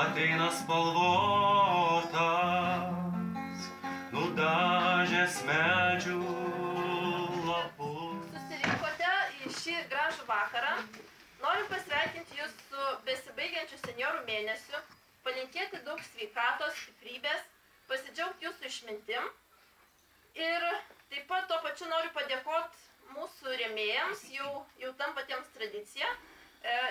ateina spalvotas, nudažęs medžių lapus. Susirinkote į šį gražų vakarą. Noriu pasveikinti jūs su besibaigiančiu senjorų mėnesiu, palinkėti daug sveikatos, stiprybės, pasidžiaugti jūsų išmintim. Ir taip pat tuo pačiu noriu padėkoti mūsų rėmėjams, jau tampatiems tradicija.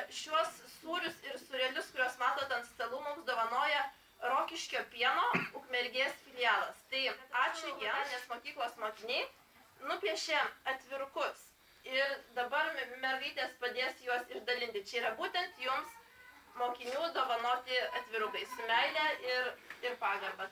Šiuos sūrius ir sūrelius, kuriuos matot ant stalų, mums dovanoja Rokiškio pieno Ukmergės filialas. Tai ačiū jiems, nes mokyklos mokiniai nupiešė atvirukus. Ir dabar mergaitės padės juos išdalinti. Čia yra būtent jums mokinių dovanoti atvirukai su meile ir pagarba.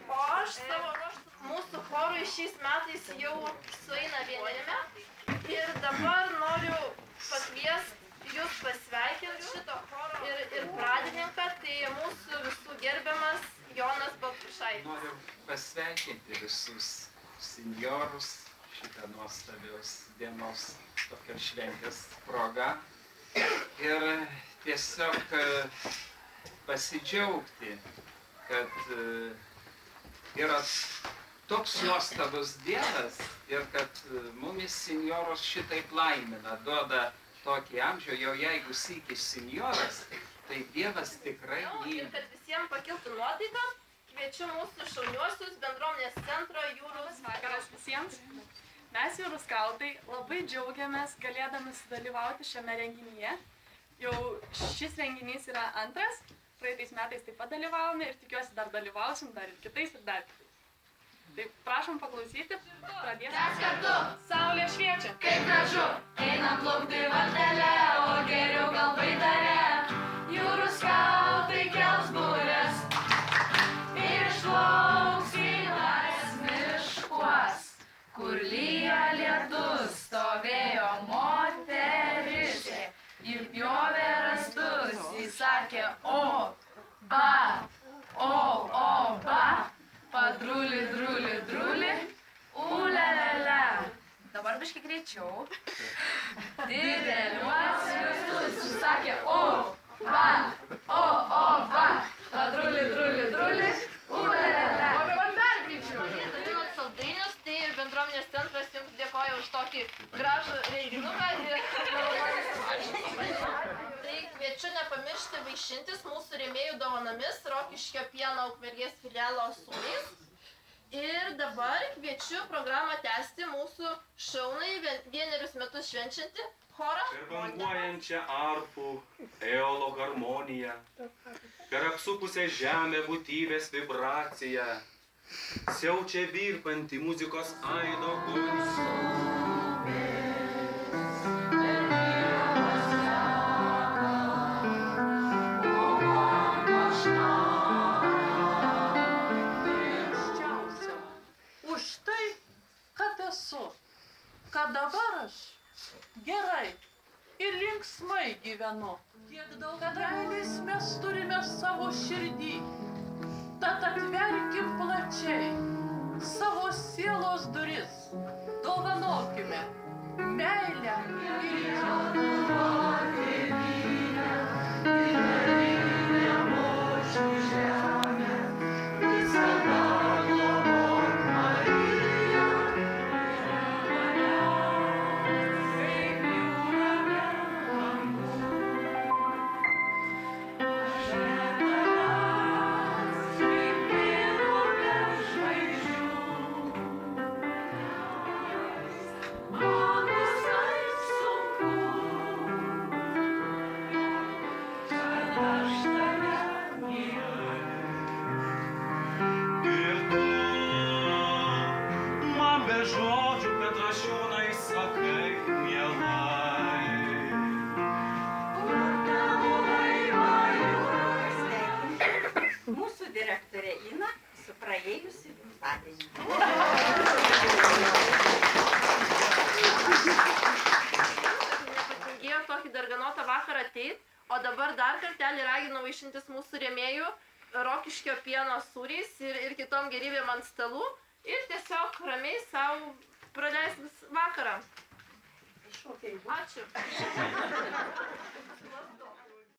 O aš savo ruožtu mūsų chorui šiais metais jau sueina 1 metai. Ir dabar noriu pakviesti jūs pasveikinti šito choro ir pradininką, tai mūsų visų gerbiamas Jonas Baltrušaitis. Noriu pasveikinti visus senjorus šitą nuostabios dienos tokios šventės proga ir tiesiog pasidžiaugti, kad yra toks nuostabus Dievas ir kad mumis senjorus šitaip laimina, duoda tokį amžių, jau jeigu sykis senjoras, tai Dievas tikrai myli. Ir kad visiems pakiltų nuotaika, kviečiu mūsų šauniuosius bendruomenės centro Jūrų vakaras visiems. Mes Jūrų skautai labai džiaugiamės galėdami sudalyvauti šiame renginyje. Jau šis renginys yra antras, praeitais metais taip pat dalyvavome ir tikiuosi dar dalyvausim, dar ir kitais ir dar kitais. Tai prašom paklausyti, pradėsim. Mes kartu, Saulė šviečia, kaip gražu, einam plaukti valtelę, o geriau gal baidare. Jūrų skautai kels burės, išplauks į laisvės miškuos, kur lyja lietus, stovėjo moteriškė, ir pjovė rastus, jis sakė, o, ba, padruli, druli, druli, ulalala. Dabar biškai greičiau. Dideliuos visus, jis sakė, o, ba, padruli, druli, druli, ulalala. O dabar dar greičiau. Dalinot saldainius, tai ir bendruomenės centras jums dėkoja už tokį gražų renginuką. Tai kviečiu nepamiršti vaišintis mūsų rėmėjų dovanomis Rokiškio pieno Ukmergės filialo sūriais. Ir dabar kviečiu programą tęsti mūsų šaunai 1 metus švenčiantį chorą. Per banguojančią arfų eolo harmoniją, per apsupusią žemę būtybės vibraciją, siaučia virpanti muzikos aido gulsų. Už tai, kad esu, kad dabar aš gerai ir linksmai gyvenu. Tiek daug meilės mes turime savo širdį, tad atverkim plačiai savo sielos duris, dovanokime meilę ir džiaugsmą. Mūsų direktorė Ina su praėjusiu gimtadieniu. Nepatingėjo tokį darganotą vakarą ateit, o dabar dar kartelį raginu vaišintis mūsų rėmėjų Rokiškio pieno sūriais ir kitom gerybėm ant stalų ir tiesiog ramiai savo praleisti vakarą. Ačiū.